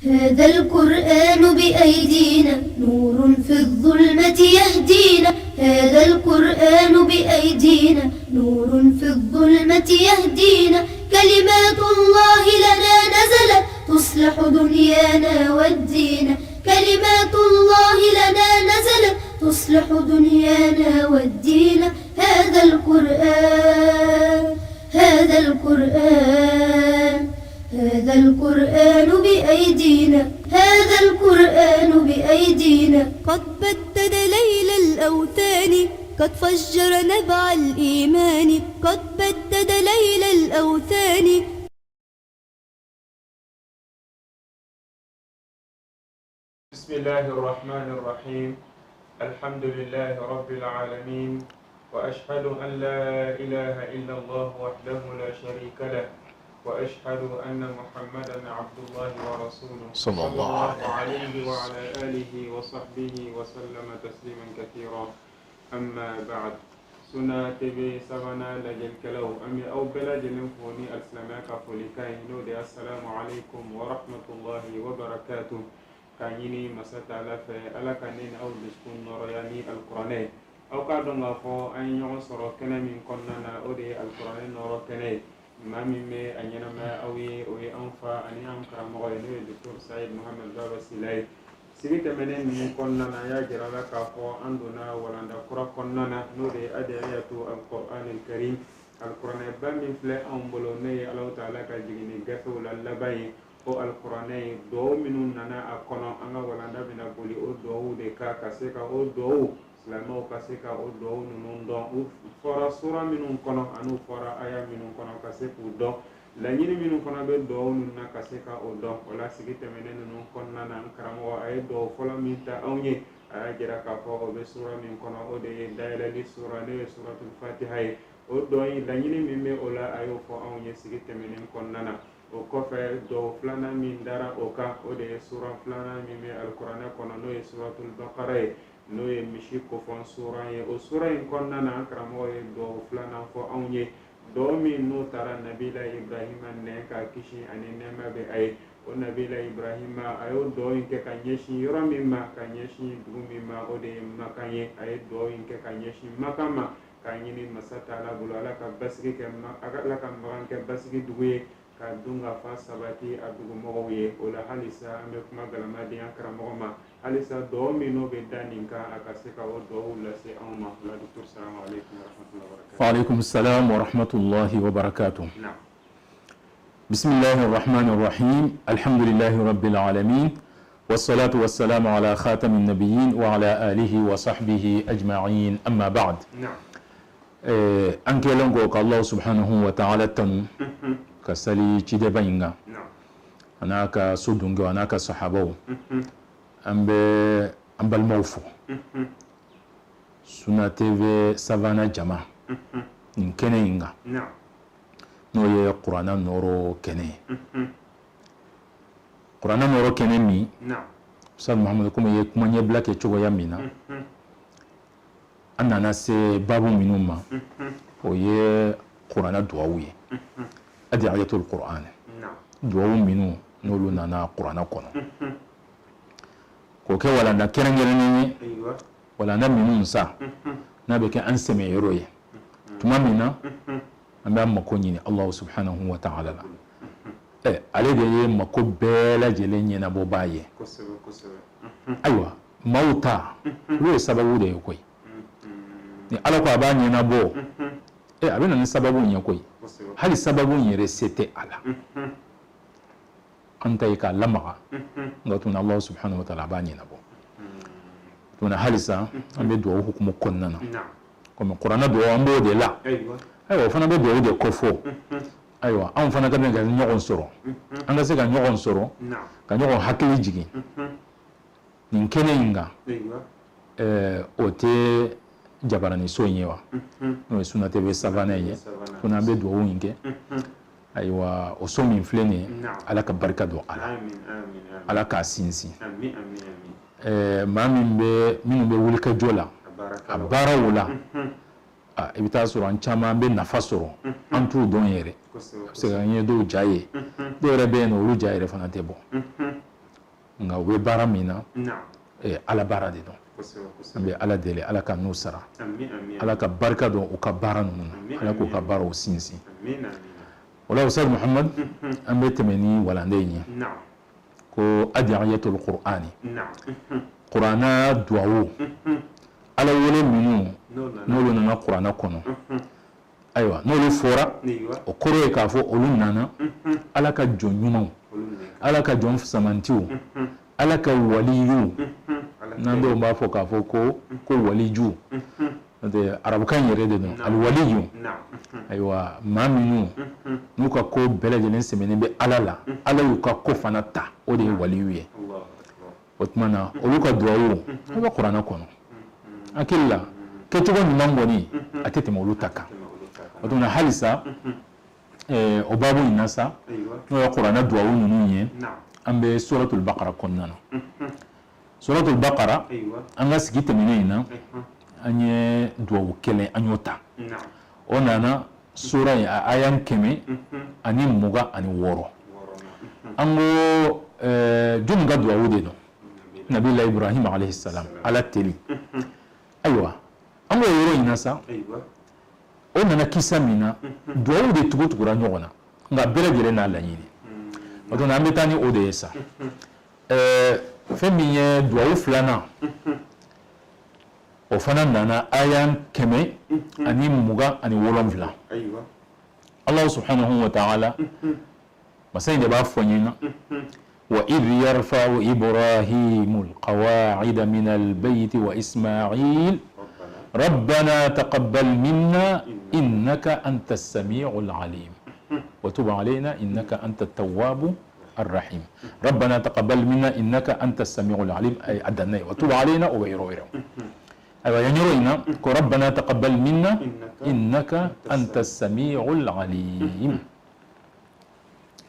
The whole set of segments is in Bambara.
هذا القرآن بأيدينا نور في الظلمة يهدينا. هذا القرآن بأيدينا نور في الظلمة يهدينا. كلمات الله لنا نزلت تصلح دنيانا والدين. كلمات الله لنا نزلت تصلح دنيانا والدين. هذا القرآن هذا القرآن هذا القرآن بأيدينا. هذا القرآن بأيدينا. قد بدد ليل الأوثان قد فجر نبع الإيمان. قد بدد ليل الأوثان. بسم الله الرحمن الرحيم. الحمد لله رب العالمين، وأشهد أن لا إله إلا الله وحده لا شريك له، وأشهد أن محمدا عبد الله ورسوله صلى الله عليه وعلى آله وصحبه وسلم تسليما كثيرا. أما بعد، سنة تبي سبنا لجل كلو أمي أو بلا جنفوني السلامك فوليكاي نودي السلام عليكم ورحمة الله وبركاته. كانيني مسألة في ألا كانين أو بسكون نورياني القرآن أو كادون غفو أن يعصر كنا من كنا أودي القرآن نور كنا ما مما أن ينما أوي أنفا أن ينكر مغيره الدكتور سعيد محمد بابا سلاي سيرت منين من كنا يا جرالة كفو عندنا ولا نكرا كنا نودي أدعية القرآن الكريم. القرآن بامن فلا أمبلوني الله تعالى كجيني جفو للباي o alqur'anay do minun nana akono anga walanda bina boli o do de ka kaseka o do islamo kaseka o do nunun do fora sura minun kono anu fora aya minun kono kaseku do la nyini minun kono be do nunna kaseka o do wala sigite menen nunun konna nan karamo ay do fola minta awnye aya jira ka ko o be sura min kono o de dayla li sura ne suratul fatiha o do la nyini mimme ola ayo fo awnye sigite menen konna o kɔfɛ dɔw filanan min dara o kan o de ye sura filanan min bɛ alikuranɛ kɔnɔ n'o ye suratul baqara ye n'o ye misi kofɔn sura ye. o sura in kɔnɔna na an karamɔgɔ ye dɔw filanan fɔ anw ye, dɔw min n'o taara nabila ibrahima nɛn ka kisi ani nɛɛma bɛ a ye. o nabila ibrahima a y'o dɔw in kɛ ka ɲɛsin yɔrɔ min ma, ka ɲɛsin dugu min ma, o de ye makan ye. a ye dɔw in kɛ ka ɲɛsin makan ma, k'a ɲini masa taala bolo ala ka basigi kɛ ala ka makan kɛ basigi dugu ye, ka dunga fa sabati a dugumɔgɔw ye. o la halisa an bɛ kuma galamadenya karamɔgɔ ma, halisa dɔw min n'o bɛ da nin kan a ka se ka o dɔw lase anw ma. la docteur salamu aleykum wa rahmatullahi wa barakatuh. wa aleykum salam wa rahmatullahi wa barakatuh. bismillahi rahmani rahim. alhamdulillahi rabbil alamin, wassalatu wassalamu ala khatamin nabiyyin wa ala alihi wa sahbihi ajma'in, amma ba'd. an kelen ko ka Allah subhanahu wa ta'ala tanu ka sali cide bayinga ana ka so dungo ana ka sahabaw an balmaw fo Sunna TV savana jama nin kene inga no ye qur'ana noro kene qur'ana noro kene mi Ustaz Muhammad kuma ye kuma nye blake chogo ya mina anana se babu minuma o ye qur'ana duwawu ye adiyatul qur'an duwawu minu nolu nana qur'ana kono ko ke wala na kerengere ni wala na minu sa na be ke an seme yoro ye tuma mina amba mako nyini Allah subhanahu wa ta'ala ale de ye mako bela jele nyina bo baye aywa mauta wo sababu de koy ni ala ko aba nyina bo abena ni sababu nya koy hali sababu yere sete ala anta ka lamaga ngatuna Allah subhanahu wa ta'ala ba nyina bo tuna halisa ambe do hukumu konnana comme qur'ana do ambo de la aywa fana be do de kofo aywa an fana ka ga nyogon soro anga se ga nyogon soro ka nyogon hakili jigi nin keninga ote jabarani so nyewa no Sunna TV savana ye kuna be do winge aywa o so min flene ala ka barka do ala ala ka sinsi mamin be wulka jola abara wala ibita soro an chama be nafa soro an tu don yere se ga nye do jaye do rebe no lu jaye fana te bon nga we bara mina na'am ala bara de don ambe ala dele ala ka no sara ala ka barka don o ka bara nunu ala ko ka bara o sinsi wala ustad muhammad ambe temeni wala ndeni na'am ko adiyatul qur'ani na'am qur'ana duawo ala wole minu nolu nana qur'ana kono aywa nolu fora o koro ka fo olu nana ala ka jonyuma ala ka jon samantiwo ala ka waliyu nando ba fo ka fo ko waliju de arabukan yere de al waliyu aywa maminu nuka ko belajelen semene be ala la ala yu ka ko fana ta o de waliyu ye otmana olu ka duawo o ba qur'ana kono akilla ke to ni mangoni atete mawlu taka otuna halisa o babu inasa no ya qur'ana duawo nunu ye ambe suratul baqara konnana suratul baqara anga sigite menena anye duawo kele anyota onana sura ya ayan keme ani muga ani woro ango jumga duawo de no nabi ibrahim alayhi salam ala teli aywa ango yoro inasa onana kisa mina duawo de tugutugura nyogona nga bele gele na la yini otona ambetani odesa feminye duawo flana o fana nana ayan keme ani muga ani wolonvla Allah subhanahu wa ta'ala masai da ba fonyina wa idh yarfa'u ibrahimul qawa'ida min albayt wa isma'il ربنا تقبل منا إنك أنت السميع العليم وتب علينا إنك أنت التواب الرحيم ربنا تقبل منا إنك أنت السميع العليم أي أدنى وتب علينا وغيره أيوة ينيروينا ربنا تقبل منا إنك أنت السميع العليم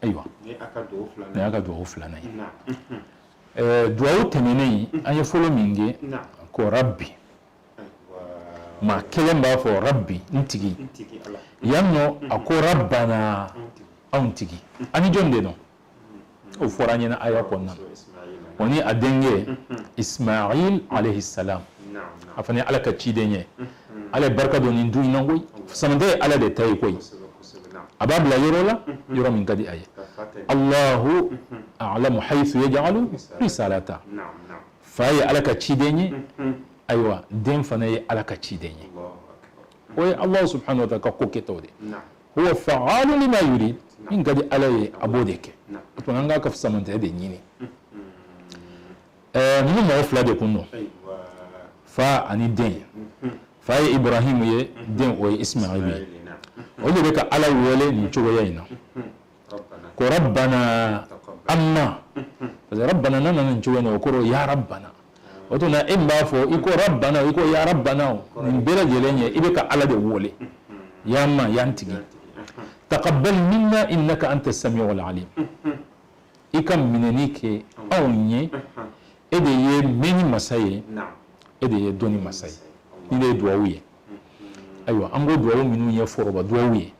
أيوة نيأكدو فلاني دعوة تمني أن يفولو منجي كو ربي ما كلم بافو ربي انتجي يانو أكو ربنا أنتجي أني جون دينو وفرانينا آية كنا وني أدنجي إسماعيل عليه السلام afani ala ka cidenye ala barka do nin duina ngoy samande ala de tay koy ababla yorola yoro min gadi ay Allahu a'lamu haythu yaj'alu risalata faye ala ka cidenye aywa den fanaye ala ka cidenye oy Allah subhanahu wa ta'ala ka koketode huwa fa'alu lima yurid min gadi ala abodeke to nanga ka samande de nyini nunu mo fla de kunno fa ani den fa ye ibrahim ye den o ye ismail ye o de ka ala wele ni cogo yayina ko rabbana amma parce rabbana nana ni cogo no ko ya rabbana o to na imba fo iko rabbana iko ya rabbana ni bela jelenye ibe ka ala de wole yamma yantigi taqabbal minna innaka anta as-sami'ul alim ikam minenike awnye ede ye meni masaye ede ye doni masai ni de duawiye aywa ango duawu minu ye foroba duawiye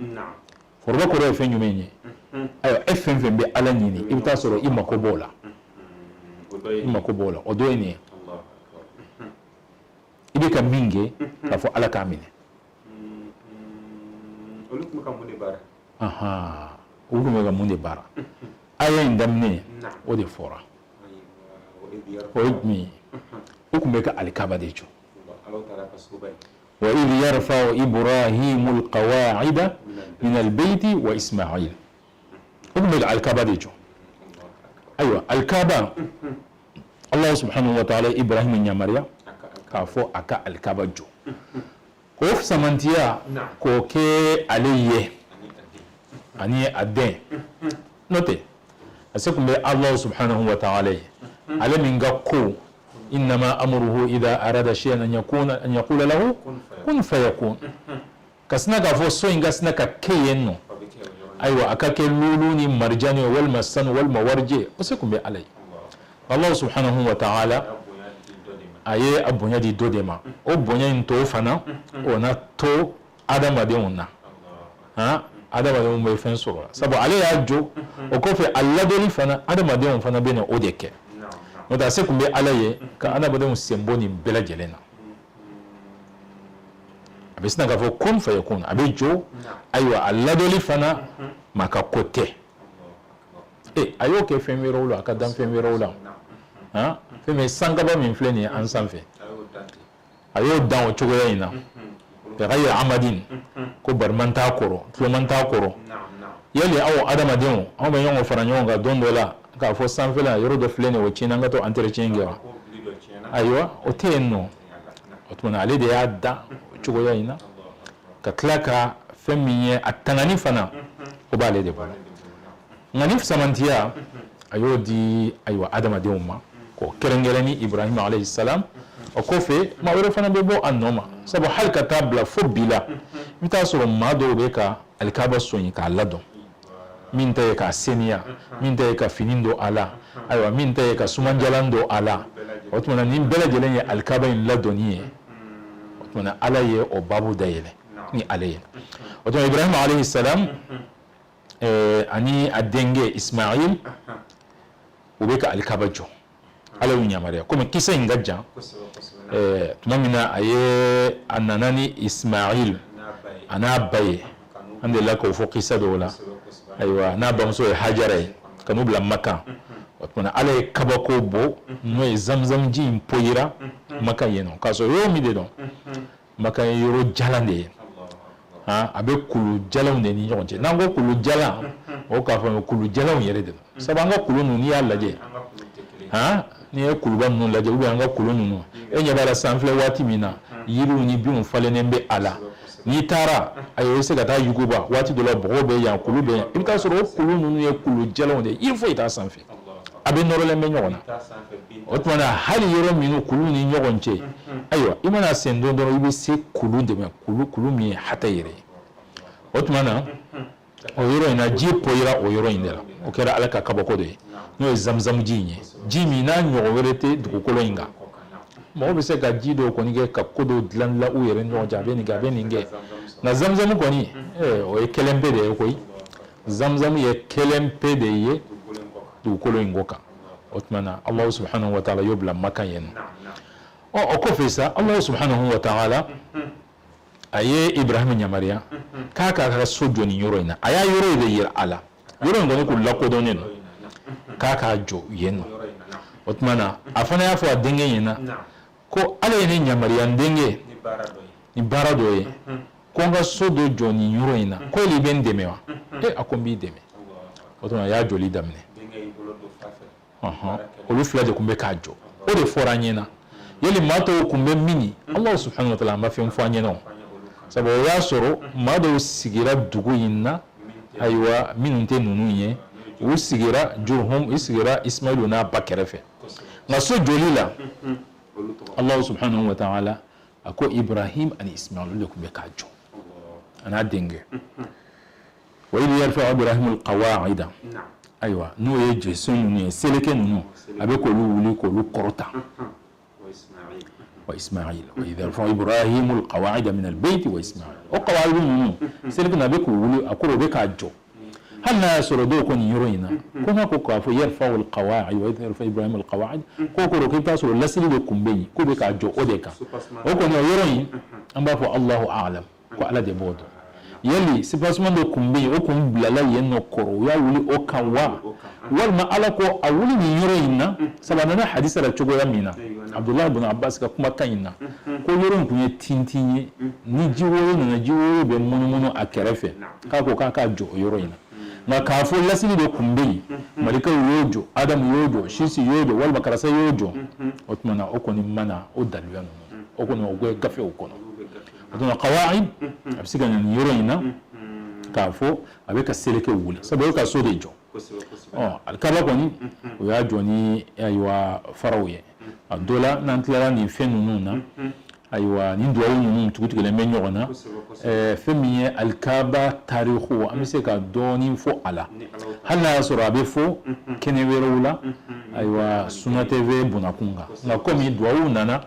foroba ko re fenyu menye aywa fm be ala nyini ibta soro imako bola odoyni Allah ibe ka minge ka fo ala kamine olukum ka munde bara aha olukum ka munde bara aya indamne o de fora o idmi hukumeka alikaba decho wa idh yarfa'u ibrahimu alqawa'ida min albayti wa isma'il hukumeka alikaba decho aywa alkaba Allah subhanahu wa ta'ala ibrahim nyamaria ka fo aka alikaba jo ko samantiya ko ke aliye ani aden note asakumbe Allah subhanahu wa ta'ala alaminga ko إنما أمره إذا أراد شيئا أن يقول له كن فيكون كسنك فوسوين كسنك كينو أيوة أكاك اللولوني مرجاني والمسان والمورجي وسيكون بألي الله سبحانه وتعالى أيه أبو نيادي دودما أبو نيادي توفنا ونطو آدم وديونا ها آدم وديونا بيفن سورة سبو عليه أجو وكوفي الله دولي فنا آدم وديونا فنا بين أوديك no da se kun be ala ye ka adamadenw sembo nin bɛɛ lajɛlen na a bɛ sina k'a fɔ kun fayakun a bɛ jɔ ayiwa a ladɔli fana maa ka ko tɛ a y'o kɛ fɛn wɛrɛw la a ka dan fɛn wɛrɛw la fɛn min sankaba min filɛ nin ye an sanfɛ a y'o dan o cogoya in na bɛgayir amadin ko bariman t'a kɔrɔ tuloman t'a kɔrɔ yali aw adamadenw anw bɛ ɲɔgɔn fara ɲɔgɔn kan don dɔ la k'a fɔ sanfɛla yɔrɔ dɔ filɛ nin ye o tiɲɛna an ka to entretien kɛ wa ayiwa o tɛ yen nɔ o tuma ale de y'a dan o cogoya in na ka tila ka fɛn min ye a tangani fana o b'ale de bolo nka ni samantiya a y'o di ayiwa adamadenw ma ko kɛrɛnkɛrɛnni ibrahima alayhi salam o kɔfɛ maa wɛrɛ fana bɛ bɔ a nɔ ma sabu hali ka taa bila fo bi la i bɛ taa sɔrɔ maa dɔw bɛ ka alikaba sɔnyi k'a ladɔn min ta ye ka seniya min ta ye ka fini don a la ayiwa min ta ye ka sumanjalan don a la o tuma na ni bɛɛ lajɛlen ye alikaba in ladɔnni ye o tuma na ala ye o babu dayɛlɛ ni ale ye o tuma ibrahima alayhi salam ani a denkɛ ismail u bɛ ka alikaba jɔ ala y'u yamaruya komi kisa in ka jan tuma min na a nana ni ismail a n'a ba ye an delila k'o fɔ kisa dɔw la ayiwa n'a bamuso ye hajara ye ka n'u bila maka o tuma na ala ye kabako bɔ n'o ye zamzam ji in poyira maka yen nɔ k'a sɔrɔ yɔrɔ min de dɔn maka ye yɔrɔ jalan de ye a bɛ kulu jalanw de ni ɲɔgɔn cɛ n'an ko kulu jalan o k'a fɔ kulu jalanw yɛrɛ de don sabu an ka kulu ninnu n'i y'a lajɛ n'i ye kuluba ninnu lajɛ ou bien an ka kulu ninnu e ɲɛ b'a la san filɛ waati min na yiriw ni binw falennen bɛ a la n'i taara a ye se ka taa yuguba waati dɔ la bɔgɔ bɛ yan kulu bɛ yan i bɛ taa sɔrɔ o kulu ninnu ye kulu jalanw de ye yiri foyi t'a sanfɛ a bɛ nɔrɔlen bɛ ɲɔgɔn na o tuma na hali yɔrɔ minnu kulu ni ɲɔgɔn cɛ ayiwa i mana sen don dɔrɔn i bɛ se kulu de ma kulu min ye hata yɛrɛ ye o tuma na o yɔrɔ in na ji poyira o yɔrɔ in de la o kɛra ala ka kabako de ye n'o ye zamzam ji in ye ji min n'a ɲɔgɔn wɛrɛ tɛ dugukolo in kan mɔgɔ bɛ se ka ji dɔw kɔni kɛ ka ko dɔw dilan u yɛrɛ ni ɲɔgɔn cɛ a bɛ nin kɛ a bɛ nin kɛ nka zamzam kɔni o ye kelen pe de ye koyi zamzam ye kelen pe de ye dugukolo in ko kan o tuma na alahu subhanahu wa taala y'o bila maka yen nɔ o kɔfɛ sa alahu subhanahu wa taala a ye ibrahima yamaruya k'a k'a ka so jɔ nin yɔrɔ in na a y'a yɔrɔ de yira a la yɔrɔ in kɔni k'u lakodɔnnen don k'a k'a jɔ yen nɔ o tuma na a fana y'a fɔ a denkɛ ɲɛna ko ala ye ne yamaruya n denkɛ ni baara dɔ ye ko n ka so dɔ jɔ nin yɔrɔ in na ko e bɛ n dɛmɛ wa a ko n b'i dɛmɛ o tuma a y'a jɔli daminɛ olu fila de tun bɛ k'a jɔ o de fɔra an ɲɛna yali maa tɔw tun bɛ min alahu subhanahu wa taala an ma fɛn fɔ an ɲɛna o sabu o y'a sɔrɔ maa dɔw sigira dugu in na ayiwa minnu tɛ ninnu ye u sigira jurhum u sigira ismailu n'a ba kɛrɛfɛ nka so joli la alahu subhanahu wa taala a ko ibrahim ani ismail olu de tun bɛ k'a jɔ a n'a denkɛ wa idh yarfa'u ibrahimu alqawa'ida ayiwa n'o ye jesun ninnu ye seleke ninnu a bɛ k'olu wuli k'olu kɔrɔta wa ismail wa idh yarfa'u ibrahimu alqawa'ida min albayti wa ismail o qawa'idu ninnu seleke na a bɛ k'u wuli a kɔrɔ o bɛ k'a jɔ hali n'a y'a sɔrɔ dɔw ko nin yɔrɔ in na ko n'a ko k'a fɔ yarfa'u alqawa'id wa idh yarfa'u ibrahimu alqawa'id ko kɔrɔ k'i bɛ taa sɔrɔ lasili de tun bɛ yen k'o bɛ k'a jɔ o de kan o kɔni o yɔrɔ in an b'a fɔ Allahu a'lam ko ala de b'o dɔn yali sifasuma dɔ tun bɛ yen o tun bilala yen nɔ kɔrɔ u y'a wuli o kan wa walima ala ko a wuli nin yɔrɔ in na sabu a nana hadisa la cogoya min na abdullahi ibn abbas ka kumakan in na ko yɔrɔ in tun ye tintin ye ni ji woro nana ji woro bɛ munumunu a kɛrɛfɛ k'a ko k'a k'a jɔ o yɔrɔ in na nka k'a fɔ lasili dɔ tun bɛ yen malikaw y'o jɔ adamu y'o jɔ sisi y'o jɔ walima karasa y'o jɔ o tuma na o kɔni mana o daliluya ninnu o kɔni o bɛ gafew kɔnɔ o tuma qawaid a bɛ se ka na nin yɔrɔ in na k'a fɔ a bɛ ka seleke wuli sabu o ka so de jɔ alikaba kɔni o y'a jɔ ni ayiwa faraw ye a dɔ la n'an tilara nin fɛn ninnu na ayiwa nin duwawu ninnu tugutigilen bɛ ɲɔgɔn na fɛn min ye alikaba tariku an bɛ se ka dɔɔnin fɔ a la hali n'a y'a sɔrɔ a bɛ fɔ kɛnɛ wɛrɛw la ayiwa Sunna TV bunakun kan nka komi duwawu nana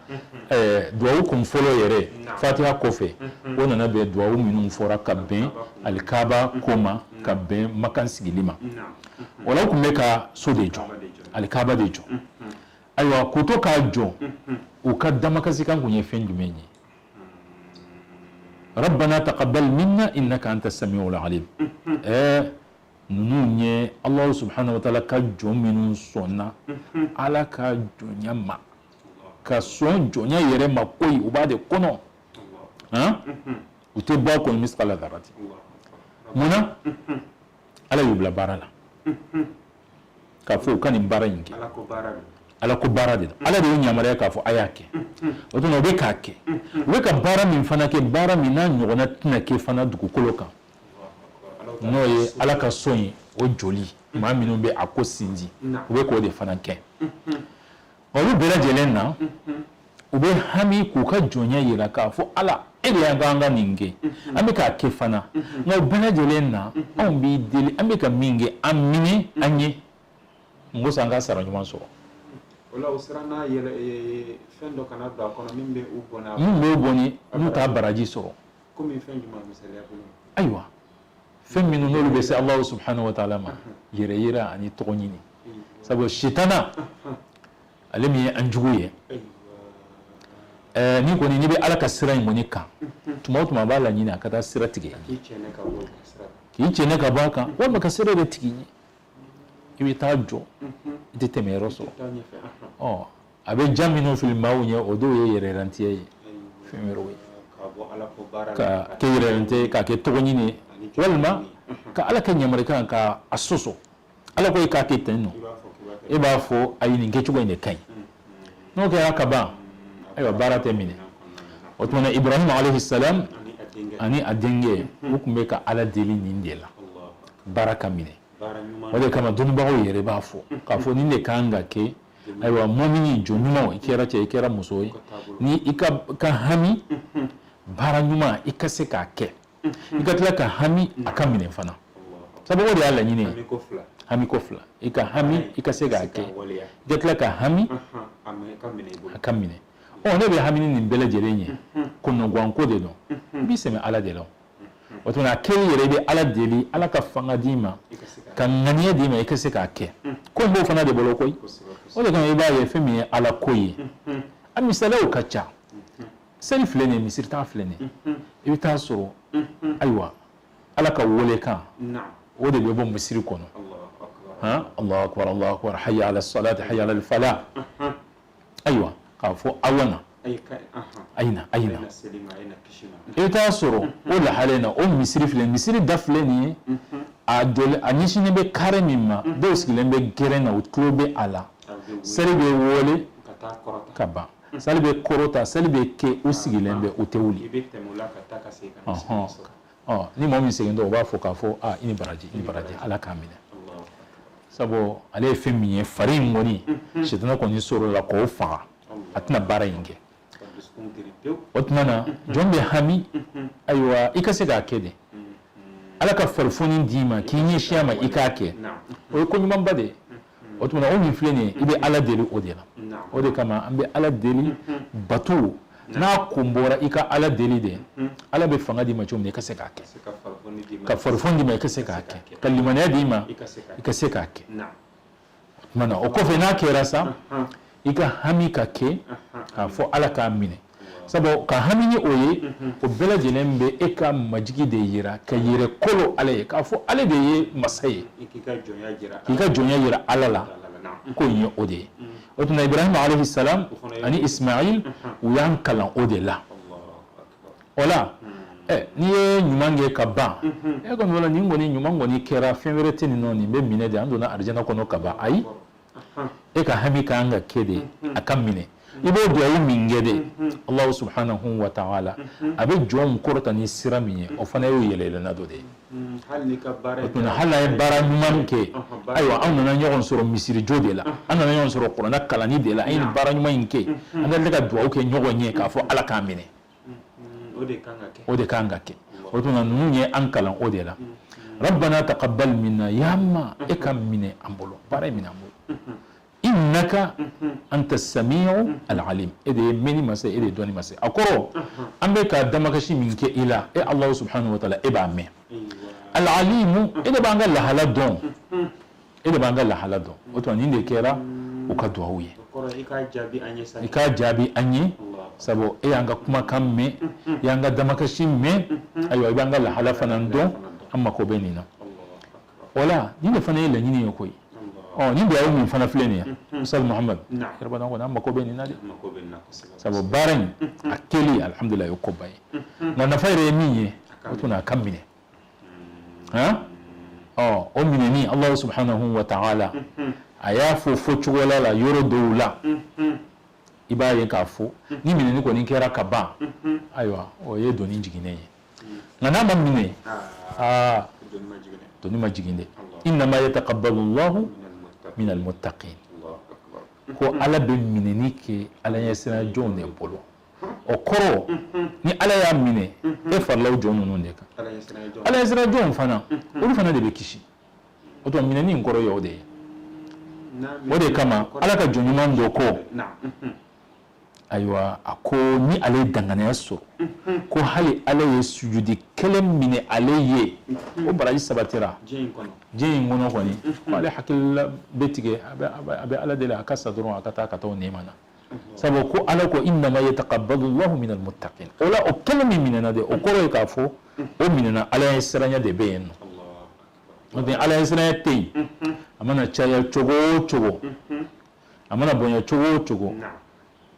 duwawu kun fɔlɔ yɛrɛ fatiha kɔfɛ o nana bɛn duwawu minnu fɔra ka bɛn alikaba ko ma ka bɛn makan sigili ma o la o tun bɛ ka so de jɔ alikaba de jɔ ayiwa kuto ka jɔ u ka damakasi kan kun ye fɛn jumɛn ye rabbana taqabbal minna innaka anta samiul alim ninnu ye Allah subhanahu wa ta'ala ka jɔn minnu sɔnna ala ka jɔnya ma ka sɔn jɔnya yɛrɛ ma koyi u b'a de kɔnɔ u tɛ bɔ kɔnɔ misqala dharrati munna ala y'u bila baara la k'a fɔ u ka nin baara in kɛ ala ko baara de ala de y'u yamaruya k'a fɔ a y'a kɛ o tuma u bɛ k'a kɛ u bɛ ka baara min fana kɛ baara min n'a ɲɔgɔnna tɛna kɛ fana dugukolo kan n'o ye ala ka sɔn ye o joli maa minnu bɛ a ko sinji u bɛ k'o de fana kɛ olu bɛɛ lajɛlen na u bɛ hami k'u ka jɔnya yira k'a fɔ ala e de y'an ka nin kɛ an bɛ k'a kɛ fana nka o bɛɛ lajɛlen na anw b'i deli an bɛ ka min kɛ an minɛ an ye n ko san ka sara ɲuman sɔrɔ o la o sera n'a yɛlɛ fɛn dɔ kana don a kɔnɔ min bɛ u bɔnɛ min b'o bɔnɛ n'u t'a baraji sɔrɔ komi fɛn jumɛn misaliya bolo ayiwa fɛn minnu n'olu bɛ se Allahu subhanahu wa ta'ala ma yɛrɛ yira ani tɔgɔ ɲini sabu sitana ale min ye an jugu ye ni kɔni n'i bɛ ala ka sira in kɔni kan tuma o tuma a b'a laɲini a ka taa sira tigɛ k'i cɛ ne ka bɔ a kan walima ka sira de tigi ye i bɛ taa jɔ i tɛ tɛmɛ yɔrɔ sɔrɔ a bɛ ja minnu fili maaw ɲɛ o dɔw ye yɛrɛrantiya ye fɛn wɛrɛw ye ka kɛ yɛrɛrante k'a kɛ tɔgɔ ɲini ye walima ka ala kɛ yamaruya kan ka a sɔsɔ ala ko i k'a kɛ ten nɔ e b'a fɔ a ye nin kɛcogo in de ka ɲi n'o kɛra ka ban ayiwa baara tɛ minɛ o tuma na Ibrahim alayhi salam ani a denkɛ u tun bɛ ka ala deli nin de la baara ka minɛ o de kama dɔnnibagaw yɛrɛ b'a fɔ k'a fɔ nin de kan ka kɛ ayiwa mɔmini jɔ ɲuman i kɛra cɛ i kɛra muso ye ni i ka hami baara ɲuman i ka se k'a kɛ i ka tila ka hami a ka minɛ fana sabu o de y'a laɲini ye hami ko fila i ka hami i ka se k'a kɛ i ka tila ka hami a ka minɛ ne bɛ hami ni nin bɛɛ lajɛlen ye kɔnɔguwanko de don i b'i sɛmɛ ala de la o tuma a kɛli yɛrɛ i bɛ ala deli ala ka fanga d'i ma ka ŋaniya d'i ma i ka se k'a kɛ ko in b'o fana de bolo koyi o de kama i b'a ye fɛn min ye ala ko ye a misaliyaw ka ca seli filɛ nin ye misiri tan filɛ nin ye i bɛ taa sɔrɔ ayiwa ala ka welekan o de bɛ bɔ misiri kɔnɔ Allahu akbar Allahu akbar hayya ala salati hayya ala falah ayiwa k'a fɔ aw na ayina i bɛ taa sɔrɔ o lahalɛ na o misiri filɛ misiri da filɛ nin ye a ɲɛsinnen bɛ kare min ma dɔw sigilen bɛ gɛrɛn na u tulo bɛ a la seli bɛ wele ka ban seli bɛ kɔrɔta seli bɛ kɛ u sigilen bɛ u tɛ wuli ni mɔgɔ min segin dɔ u b'a fɔ k'a fɔ i ni baraji ala k'a minɛ sabu ale ye fɛn min ye fari in kɔni sitana kɔni sɔrɔ la k'o faga a tɛna baara in kɛ o tuma na jɔn bɛ hami ayiwa i ka se k'a kɛ de ala ka farifoni d'i ma k'i ɲɛsin a ma i k'a kɛ o ye ko ɲumanba de ye o tuma na o min filɛ nin ye i bɛ ala deli o de la o de kama an bɛ ala deli bato n'a kun bɔra i ka ala deli de ala bɛ fanga d'i ma cogo min i ka se k'a kɛ ka farifoni d'i ma i ka se k'a kɛ ka limaniya d'i ma i ka se k'a kɛ o tuma na o kɔfɛ n'a kɛra sa i ka hami ka kɛ k'a fɔ ala k'a minɛ sabu ka hami ni o ye o bɛɛ lajɛlen bɛ e ka majigi de yira ka yɛrɛ kolo ala ye k'a fɔ ale de ye masa ye k'i ka jɔnya yira ala la ko in ye o de ye o tuma Ibrahim alayhi salam ani Ismail u y'an kalan o de la o la n'i ye ɲuman kɛ ka ban e kɔni wala nin kɔni ɲuman kɔni kɛra fɛn wɛrɛ tɛ nin nɔ nin bɛ minɛ de an donna arijana kɔnɔ ka ban ayi e ka hami ka kan ka kɛ de a ka minɛ i b'o duwawu min kɛ de Allahu subhanahu wa ta'ala a bɛ jɔnw kɔrɔta ni sira min ye o fana y'o yɛlɛyɛlɛnna dɔ de ye o tuma hali n'a ye baara ɲuman kɛ ayiwa an nana ɲɔgɔn sɔrɔ misirijɔ de la an nana ɲɔgɔn sɔrɔ kuranɛ kalanni de la an ye nin baara ɲuman in kɛ an ka ka duwawu kɛ ɲɔgɔn ye k'a fɔ ala k'a minɛ o de kan ka kɛ o tuma ninnu ye an kalan o de la rabbana taqabbal minna yamma e ka minɛ an bolo baara in minɛ an bolo innaka anta samiu al-alim e de ye mɛnni ma se e de ye dɔnni ma se a kɔrɔ an bɛ ka damakasi min kɛ i la e Allahu subhanahu wa ta'ala e b'a mɛn al-alimu e de b'an ka lahala dɔn o tuma nin de kɛra u ka duwawu ye i ka jaabi an ye sabu e y'an ka kumakan mɛn i y'an ka damakasi mɛn ayiwa i b'an ka lahala fana dɔn an mako bɛ nin na o la nin de fana ye laɲini ye koyi nin duwawu min fana filɛ nin ye Ustaz Muhamad yɛrɛbana kɔni an mako bɛ nin na de sabu baara in a kɛli alhamdulilayi o ye koba ye nka nafa yɛrɛ ye min ye o tun a ka minɛ o minɛni Allah subhanahu wa ta'ala a y'a fɔ cogoya la yɔrɔ dɔw la i b'a ye k'a fɔ ni minɛni kɔni kɛra ka ban ayiwa o ye doni jiginnen ye nka n'a ma minɛ doni ma jigin dɛ innama yataqabbalu Allahu min al-muttaqin ko Ala bɛ minɛni kɛ Ala ɲɛsira jɔnw de bolo o kɔrɔ ni Ala y'a minɛ e farila o jɔn ninnu de kan Ala ɲɛsira jɔnw fana olu fana de bɛ kisi o tuma minɛni in kɔrɔ ye o de ye o de kama Ala ka jɔn ɲuman dɔ ko ayiwa a ko ni ale ye danganiya sɔrɔ ko hali Ala ye sujudi kelen minɛ ale ye o baraji sabatira diɲɛ in kɔnɔ kɔni ko ale hakilila bɛ tigɛ a bɛ Ala deli a ka sa dɔrɔn a ka taa ka taa o nɛɛma na sabu ko Ala ko innama yataqabbalu Allahu min al-muttaqin o la o kelen min minɛna de o kɔrɔ ye k'a fɔ o minɛna Ala ye siranya de bɛ yen nɔ n'o tɛ Ala ye siranya tɛ yen a mana caya cogo o cogo a mana bonya cogo o cogo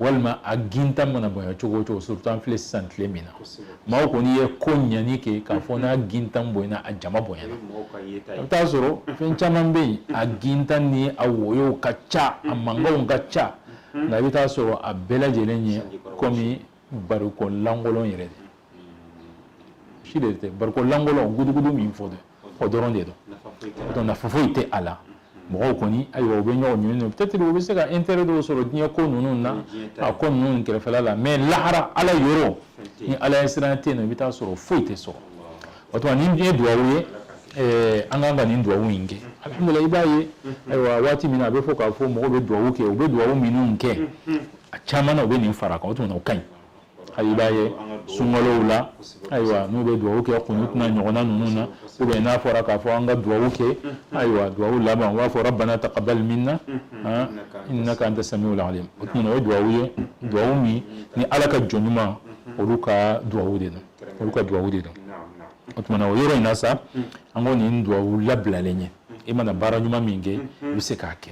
walima a ginta mana bonya cogo o cogo surtout an filɛ sisan tile min na maaw kɔni ye ko ɲani kɛ k'a fɔ n'a gintan bonyana a jama bonyana i bɛ taa sɔrɔ fɛn caman bɛ yen a gintan ni a woyow ka ca a mankanw ka ca nka i bɛ taa sɔrɔ a bɛɛ lajɛlen ye komi bariko lankolon yɛrɛ de si de tɛ bariko lankolon gudugudu min fɔ dɛ o dɔrɔn de don nafa foyi tɛ a la mɔgɔw kɔni ayiwa u bɛ ɲɔgɔn ɲini peut-être u bɛ se ka intérêt dɔw sɔrɔ diɲɛ ko ninnu na a ko ninnu kɛrɛfɛla la mais lahara Ala yɔrɔ ni Ala ye siranya tɛ yen nɔ i bɛ taa sɔrɔ foyi tɛ sɔrɔ o tuma nin ye duwawu ye an kan ka nin duwawu in kɛ alhamdulilayi i b'a ye ayiwa waati min na a bɛ fɔ k'a fɔ mɔgɔw bɛ duwawu kɛ u bɛ duwawu minnu kɛ a caman na u bɛ nin fara kan o tuma na o ka ɲi hali i b'a ye sunkalow la ayiwa n'u bɛ duwawu kɛ kunutina ɲɔgɔnna ninnu na ou bien n'a fɔra k'a fɔ an ka duwawu kɛ ayiwa duwawu laban u b'a fɔ rabbana taqabbal minna innaka anta samiul alim o tuma na o ye duwawu ye duwawu min ni Ala ka jɔn ɲuman olu ka duwawu de don o tuma na o yɔrɔ in na sa an ko nin duwawu labilalen ye i mana baara ɲuman min kɛ i bɛ se k'a kɛ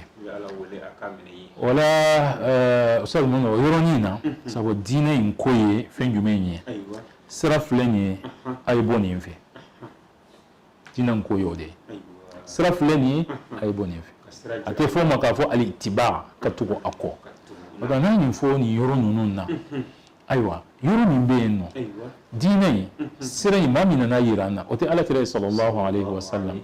o la Ustaz Muhamad o yɔrɔnin na sabu diinɛ in ko ye fɛn jumɛn ye sira filɛ nin ye a ye bɔ nin fɛ diinɛ in ko ye o de ye sira filɛ nin ye a ye bɔ nin fɛ a tɛ fɔ o ma k'a fɔ al-ittiba ka tugu a kɔ o la n'a ye nin fɔ nin yɔrɔ ninnu na ayiwa yɔrɔ min bɛ yen nɔ diinɛ in sira in maa min nana yira an na o tɛ Alakira sallallahu alaihi wa sallam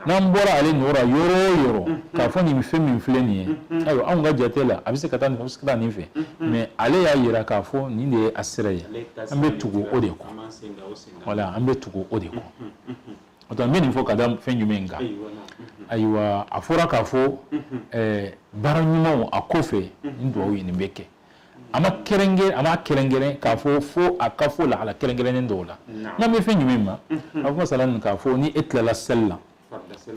n'an bɔra ale nɔra yɔrɔ o yɔrɔ k'a fɔ nin fɛn min filɛ nin ye ayiwa anw ka jate la a bɛ se ka taa nin fɛ mais ale y'a yira k'a fɔ nin de ye a sira ye an bɛ tugu o de kɔ voilà an bɛ tugu o de kɔ o tuma n bɛ nin fɔ ka da fɛn jumɛn kan ayiwa a fɔra k'a fɔ baara ɲumanw a kɔfɛ nin duwawu ye nin bɛ kɛ a ma kɛrɛnkɛrɛn k'a fɔ fo a ka fɔ lahala kɛrɛnkɛrɛnnen dɔw la n'an bɛ fɛn jumɛn ma a fɔ masalan k'a fɔ ni e tilala seli la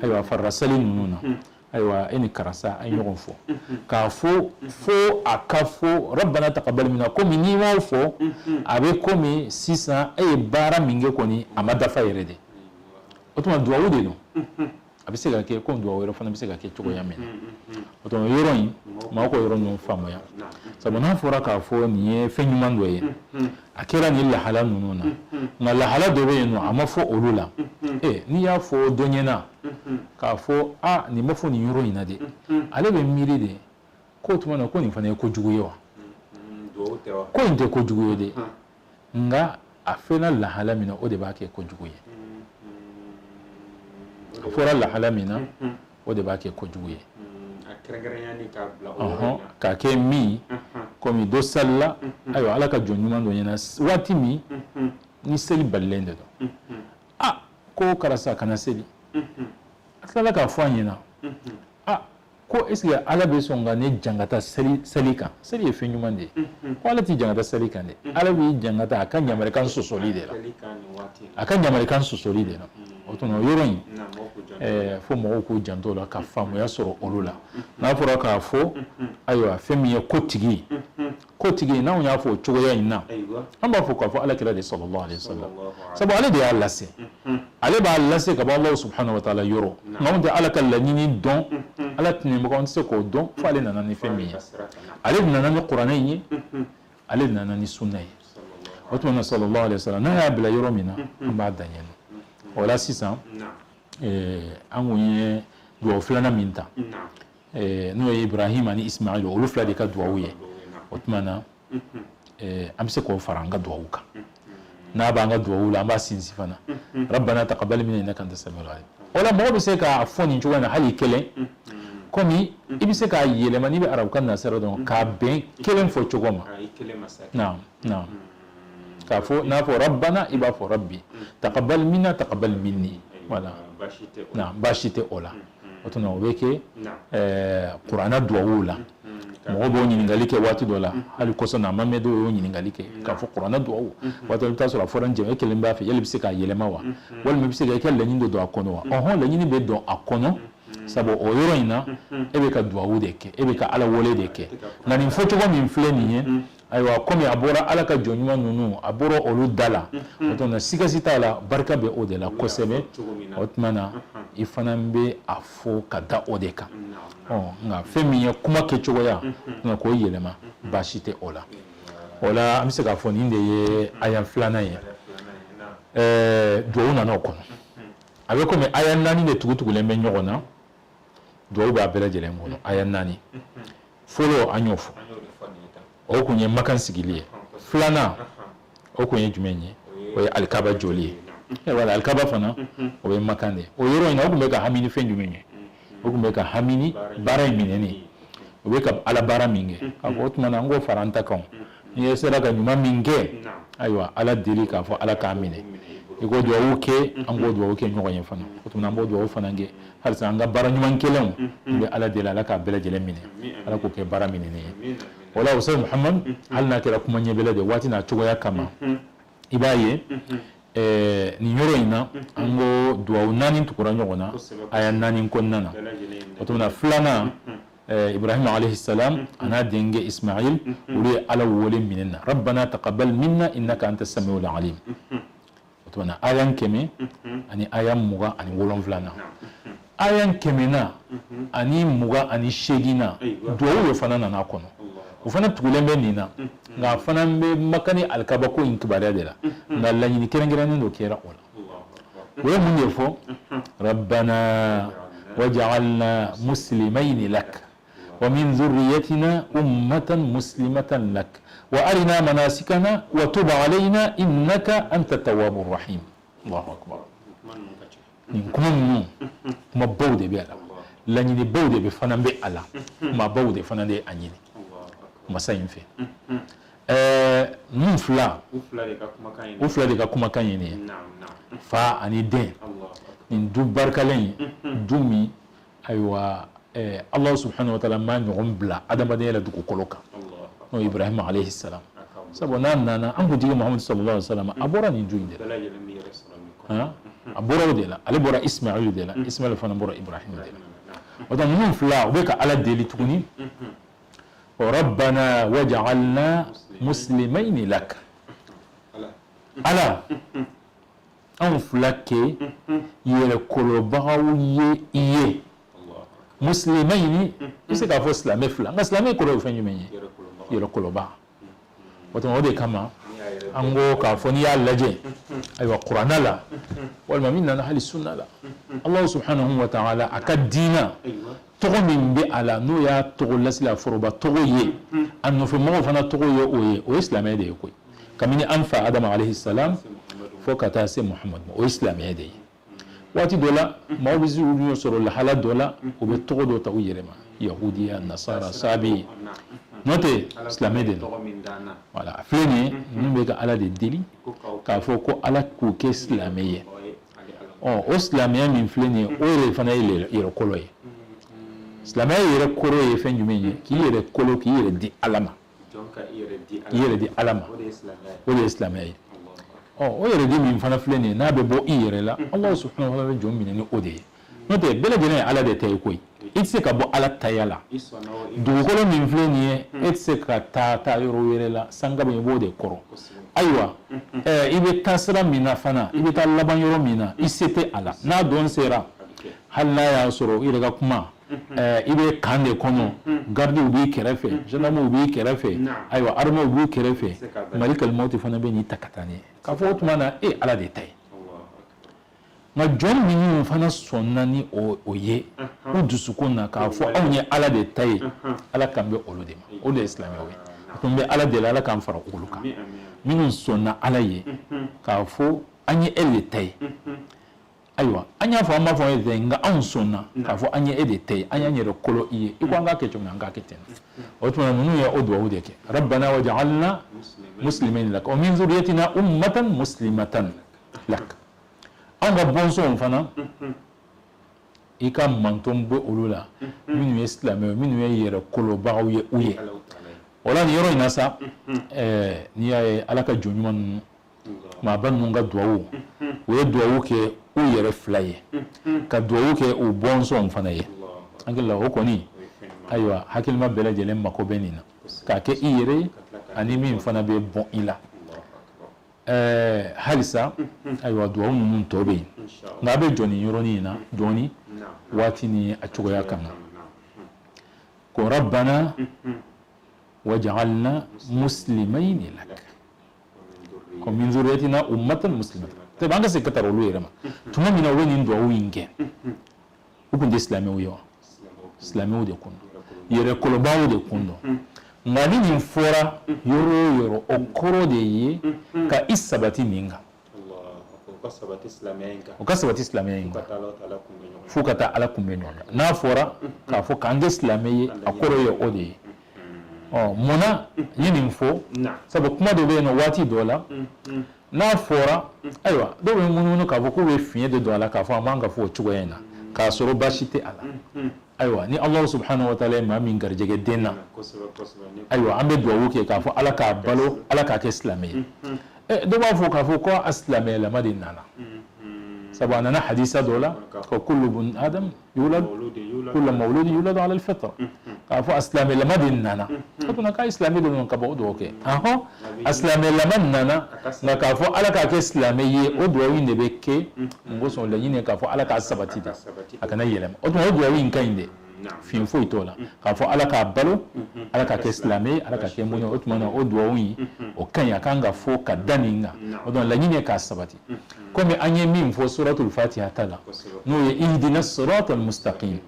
ayiwa farila seli ninnu na ayiwa e ni karisa a ye ɲɔgɔn fɔ k'a fɔ fo a ka fɔ rabbana taqabbal minna komi n'i m'o fɔ a bɛ komi sisan e ye baara min kɛ kɔni a ma dafa yɛrɛ de o tuma duwawu de don a bɛ se ka kɛ komi duwawu wɛrɛ fana bɛ se ka kɛ cogoya min na o tuma yɔrɔ in maaw ka yɔrɔ ninnu faamuya sabu n'a fɔra k'a fɔ nin ye fɛn ɲuman dɔ ye a kɛra nin lahala ninnu na nka lahala dɔ bɛ yen nɔ a ma fɔ olu la n'i y'a fɔ dɔ ɲɛna k'a fɔ nin ma fɔ nin yɔrɔ in na dɛ ale bɛ miiri de ko tuma na ko nin fana ye kojugu ye wa ko in tɛ kojugu ye dɛ nka a fɛnna lahala min na o de b'a kɛ kojugu ye a fɔra lahala min na o de b'a kɛ kojugu ye k'a kɛ min komi dɔ salila ayiwa Ala ka jɔn ɲuman dɔ ɲɛna waati min ni seli balilen de don ko karisa kana seli a tilala k'a fɔ a ɲɛna ko est-ce que Ala bɛ sɔn ka ne jangata seli kan seli ye fɛn ɲuman de ye ko Ala t'i jangata seli kan dɛ Ala b'i jangata a ka ɲamarikan sɔsɔli de la a ka ɲamarikan sɔsɔli de la o to no yoro yin fo mo ko janto la ka famu ya soro olula na fora ka fo ayo femi ya kotigi na unya fo chogo ya ina amba fo ka fo ala kila de sallallahu alaihi wasallam sabu ala de Allah se ale ba Allah se ka ba Allah subhanahu wa ta'ala yoro ngam de ala kala nini don ala tini mo kon se ko don fa ale nana ni femi ale nana ni qur'an yi ale nana ni sunna yi otuma sallallahu alaihi wasallam na ya bila yoro mina amba danyen wala sisan an ŋun duwawu filanan min ta n'o ye Ibrahima ni Ismail olu fila de ka duwawu ye o tuma na an bɛ se k'o fara an ka duwawu kan n'a b'an ka duwawu la an b'a sinsin fana rabbana taqabbal minna innaka anta samiul alim o la mɔgɔ bɛ se k'a fɔ nin cogo in na hali kelen komi i bɛ se k'a yɛlɛma n'i bɛ arabukan nasara dɔn k'a bɛn kelen fɔ cogo ma naam k'a fɔ n'a fɔ rabbana i b'a fɔ rabbi taqabbal minna taqabbal minni voilà na baasi tɛ o la o tuma o bɛ kɛ kuranna duwawu la mɔgɔ b'o ɲininkali kɛ waati dɔ la hali kɔsɔn na a ma mɛn dɔw y'o ɲininkali kɛ k'a fɔ kuranna duwawu waati dɔ i bɛ taa sɔrɔ a fɔra n jɛmɛ kelen b'a fɛ yali bɛ se k'a yɛlɛma wa walima i bɛ se ka i ka laɲini dɔ don a kɔnɔ wa ɔhɔn laɲini bɛ don a kɔnɔ sabu o yɔrɔ in na e bɛ ka duwawu de kɛ e bɛ ka ala wele de kɛ nka nin fɔcogo min filɛ nin ye ayiwa komi a bɔra ala ka jɔn ɲuman ninnu a bɔra olu da la o tuma na sikasi t'a la barika bɛ o de la kosɛbɛ o tuma na i fana bɛ a fɔ ka da o de kan nka fɛn min ye kuma kɛcogoya nka k'o yɛlɛma baasi tɛ o la o la an bɛ se k'a fɔ nin de ye aya filanan ye duwawu nana o kɔnɔ a bɛ komi aya naani de tugutugulen bɛ ɲɔgɔn na duwawu b'a bɛɛ lajɛlen kɔnɔ aya naani fɔlɔ an y'o fɔ o kun ye makan sigili ye filanan o kun ye jumɛn ye o ye alikaba joli ye wala alikaba fana o ye makan de o yɔrɔ in na o kun bɛ ka hami ni fɛn jumɛn ye o kun bɛ ka hami ni baara in minɛni o bɛ ka ala baara min kɛ k'a fɔ o tuma na an k'o fara an ta kan n'i ye sera ka ɲuman min kɛ ayiwa ala deli k'a fɔ ala k'a minɛ i ko duwawu kɛ an k'o duwawu kɛ ɲɔgɔn ye fana o tuma na an b'o duwawu fana kɛ halisa an ka baara ɲuman kelenw n bɛ ala deli ala k'a bɛɛ lajɛlen minɛ ala k'o kɛ baara minɛni ye wala o sɛbɛn Muhammad hali n'a kɛra kuma ɲɛbɛlɛ de waati n'a cogoya kama i b'a ye nin yɔrɔ in na an ko duwawu naani tugura ɲɔgɔn na aya naani kɔnɔna na o tuma na filanan Ibrahima alayhi salam a n'a denkɛ Ismail olu ye ala wele minɛ na rabbana taqabbal minna innaka anta samiul alim o tuma na aya 100 ani aya 27 na aya 100 ani 28 na duwawu de fana nana kɔnɔ o fana tugulen bɛ nin na nka a fana bɛ makani alikabako in kibaruya de la nka laɲini kɛrɛnkɛrɛnnen dɔ kɛra o la o ye mun de fɔ rabbana waj'alna muslimayni lak wa min dhurriyyatina ummatan muslimatan lak wa arina manasikana wa tub alayna innaka anta tawwabur rahim Allahu akbar nin kuma ninnu kuma baw de bɛ a la laɲini baw de bɛ fana bɛ a la kuma baw de fana de ye a ɲini masa in fɛ nun fila u fila de ka kumakan ye nin ye fa ani den nin du barikalen ye du min ayiwa Allah subhanahu wa ta'ala ma ɲɔgɔn bila adamadenya la dugukolo kan n'o Ibrahima alayhi salam sabu n'a nana an kuntigi Muhammad sallallahu alaihi wa sallam a bɔra nin du in de la a bɔra o de la ale bɔra Ismail de la Ismail fana bɔra Ibrahima de la o tuma nun fila u bɛ ka ala deli tuguni ربنا وجعلنا مسلمين لك على أنفلك يركلباو يه مسلمين يسكا فو اسلامي فلا اسلامي كولو فين يمي يركلبا وتما ودي كما انغو كافوني يالاجي ايوا قران لا والمؤمنين اهل السنه لا الله سبحانه وتعالى اكدينا togo min bɛ a la n'o y'a togo lasila foroba togo ye a nɔfɛ mɔgɔw fana togo ye o ye silamɛ de ye koyi kabini an fa Adama alayhi salam fo ka taa se Muhammad ma o ye silamɛ de ye waati dɔ la maaw bɛ se olu sɔrɔ lahala dɔ la u bɛ togo dɔ ta u yɛrɛ ma yahudiya nasara sabi n'o tɛ silamɛ de don voilà a filɛ nin ye ninnu bɛ ka ala de deli k'a fɔ ko ala k'u kɛ silamɛ ye o silamɛya min filɛ nin ye o yɛrɛ fana ye yɛrɛkɔlɔ ye silamɛya yɛrɛ kɔrɔ ye fɛn jumɛn ye k'i yɛrɛ kolo k'i yɛrɛ di ala ma k'i yɛrɛ di ala ma o de ye silamɛya ye o yere de min fana filene na be bo yere la Allah subhanahu wa ta'ala jom min ni ode no te bele jene ala de tay koy itse ka bo ala tayala du ko min filene itse ka ta yoro yere la sanga be bo de koro aywa ibe tasra mina fana ibe ta laban yoro mina isete ala na don sera halla ya soro ire ga kuma ibe kande kono gardi ubi kerefe gendarme ubi kerefe aywa arme ubi kerefe malikal mauti fana be ni takatani ka fo tumana ala de tay nga jom minnu fana sonna ni o ye o dusukun na ka fo awnye ala de tay ala kan be olu de ma o de islam yawe tumbe ala de ala kan fara olu kan minnu sonna ala ye ka fo anye ele tay aywa anya fo ma fo ye nga an sonna ka fo anye ele tay anya nyere kolo iye iko nga ke chuma nga ke ten o tuma munu ya o do de ke rabbana waj'alna muslimin lak wa min zurriyyatina ummatan muslimatan lak an ka bɔnsɔnw fana i ka manton bɛ olu la minnu ye silamɛw minnu ye yɛrɛ kolobagaw ye u ye o la nin yɔrɔ in na sa n'i y'a ye ala ka jɔn ɲuman ninnu maaba ninnu ka duwawu u ye duwawu kɛ u yɛrɛ fila ye ka duwawu kɛ u bɔnsɔnw fana ye an hakili la o kɔni ayiwa hakilima bɛɛ lajɛlen mako bɛ nin na k'a kɛ i yɛrɛ ye ani min fana bɛ bɔn i la halisa ayiwa duwawu ninnu tɔ bɛ yen nka a bɛ jɔ nin yɔrɔnin in na dɔɔni waati ni a cogoya kan ko rabbana waj'alna muslimayni lak ko min zurriyatina ummatan muslimatan tɛ an ka se ka taa olu yɛrɛ ma tuma min na u bɛ nin duwawu in kɛ u tun tɛ silamɛw ye wa silamɛw de kun don yɛrɛ kɔlɔbaw de kun don nka ni nin fɔra yɔrɔ o yɔrɔ o kɔrɔ de ye ka i sabati nin kan o ka sabati silamɛya in kan fo ka taa ala kunbɛ ɲɔgɔn na n'a fɔra k'a fɔ k'an kɛ silamɛ ye a kɔrɔ ye o de ye munna n ye nin fɔ sabu kuma dɔ bɛ yen nɔ waati dɔ la n'a fɔra ayiwa dɔw bɛ munumunu k'a fɔ k'u bɛ fiɲɛ de don a la k'a fɔ an b'an ka fɔ o cogoya in na k'a sɔrɔ baasi tɛ a la ayiwa ni Allahu subhanahu wa ta'ala ye maa min garijɛgɛ den na ayiwa an bɛ duwawu kɛ k'a fɔ ala k'a balo ala k'a kɛ silamɛ ye dɔw b'a fɔ k'a fɔ ko a silamɛyalama de nana sabu a nana hadisa dɔ la ko kullu bun adam yulad kullu mawludin yuladu ala al-fitra k'a fɔ a silamɛyalama de nana o tuma k'a ye silamɛ de ka bɔ o duwawu kɛ a silamɛyalama nana nka k'a fɔ ala k'a kɛ silamɛ ye o duwawu in de bɛ kɛ n ko sɔn laɲini k'a fɔ ala k'a sabati de a kana yɛlɛma o tuma o duwawu in ka ɲi de fiɲɛ foyi t'o la k'a fɔ ala k'a balo ala k'a kɛ silamɛ ye ala k'a kɛ mɔɲɔ o tuma na o duwawu in o ka ɲi a kan ka fɔ ka da nin kan o tuma laɲini k'a sabati komi an ye min fɔ suratul fatiha ta la n'o ye ihdina siratal mustaqim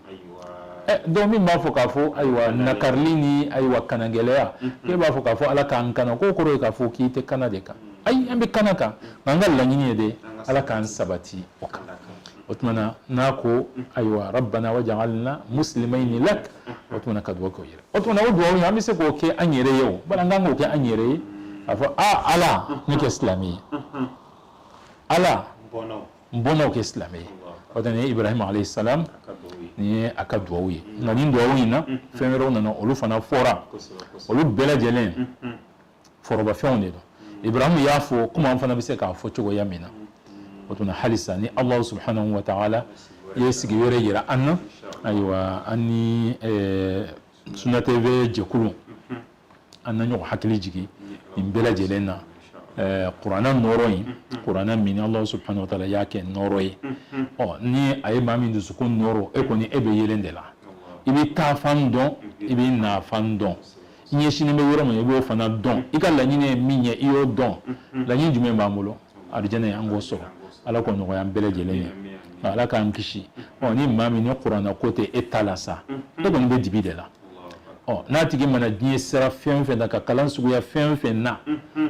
donc min b'a fɔ k'a fɔ ayiwa nakarili ni ayiwa kanagɛlɛya k'e b'a fɔ k'a fɔ ala k'an kana k'o kɔrɔ ye k'a fɔ k'i tɛ kana de kan ayi an bɛ kana kan nka an ka laɲini ye de ala k'an sabati o kan o tuma na n'a ko ayiwa rabbana waj'alna muslimayni lak o tuma na ka duwawu kɛ o yɛrɛ o tuma na o duwawu in an bɛ se k'o kɛ an yɛrɛ ye o bari an kan k'o kɛ an yɛrɛ ye k'a fɔ ala ne kɛ silamɛ ye ala n bɔnnaw kɛ silamɛ ye o tuma ni Ibrahima alayhi salam ni ye a ka duwawu ye nka nin duwawu in na fɛn wɛrɛw nana olu fana fɔra olu bɛɛ lajɛlen forobafɛnw de don Ibrahima y'a fɔ komi an fana bɛ se k'a fɔ cogoya min na o tuma halisa ni Allahu subhanahu wa ta'ala ye sigiyɔrɔ yira an na ayiwa an ni Sunna TV jɛkulu an na ɲɔgɔn hakili jigin nin bɛɛ lajɛlen na kuranna nɔrɔ in kuranna min Allahu subhanahu wa ta'ala y'a kɛ nɔrɔ ye ni a ye maa min dusukun nɔrɔ e kɔni e bɛ yelen de la i bɛ taa fan dɔn i bɛ na fan dɔn i ɲɛsinnen bɛ yɔrɔ min i b'o fana dɔn i ka laɲini ye min ye i y'o dɔn laɲini jumɛn b'an bolo arijɛnɛ ye an k'o sɔrɔ ala k'o nɔgɔya an bɛɛ lajɛlen ye ala k'an kisi ni maa min ni kuranna ko tɛ e ta la sa e kɔni bɛ dibi de la n'a tigi mana diɲɛ sira fɛn fɛn na ka kalan suguya fɛn fɛn na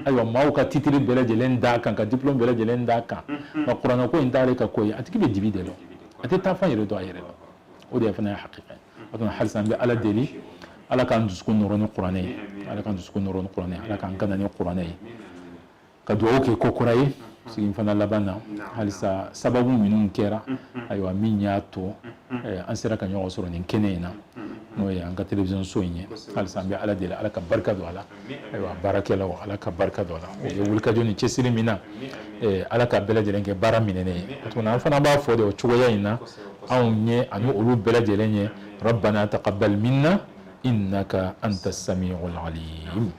ayiwa maaw ka titiri bɛɛ lajɛlen d'a kan ka diplôme bɛɛ lajɛlen d'a kan nka kuranna ko in t'ale ka ko ye a tigi bɛ dibi de la a tɛ taa fan yɛrɛ dɔn a yɛrɛ la o de fana ye hakika ye o tuma halisa an bɛ ala deli ala k'an dusukun nɔrɔ ni kuranɛ ye ala k'an dusukun nɔrɔ ni kuranɛ ye ala k'an gana ni kuranɛ ye ka duwawu kɛ ko kura ye sigi fana laban na halisa sababu minnu kɛra ayiwa min y'a to an sera ka ɲɔgɔn sɔrɔ nin kɛnɛ in na no ya an ka television so yin al sambi ala de ala ka barka do ala aywa baraka la ala ka barka do ala o ye wulka joni cesiri mina ala ka bela jelen ke bara minene tuna fana ba fo de o chugoya ina aw nye anu ulu bela jelen ye rabbana taqabbal minna innaka antas samiul alim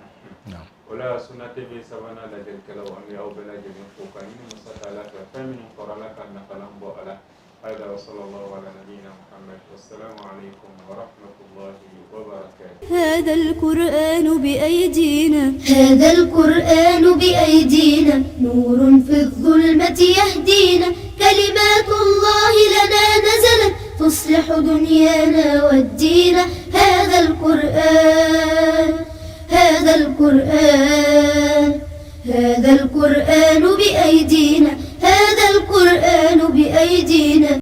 na'am ولا سنة في سبنا لجل كلو أمي أو بلا جل فوقاني مسألة لك فمن قرلك أن قلم بؤلة هذا وصلى الله على نبينا محمد والسلام عليكم ورحمة الله وبركاته. هذا القرآن بأيدينا هذا القرآن بأيدينا نور في الظلمة يهدينا كلمات الله لنا نزلت تصلح دنيانا والدين هذا القرآن هذا القرآن هذا القرآن بأيدينا هذا القرآن بأيدينا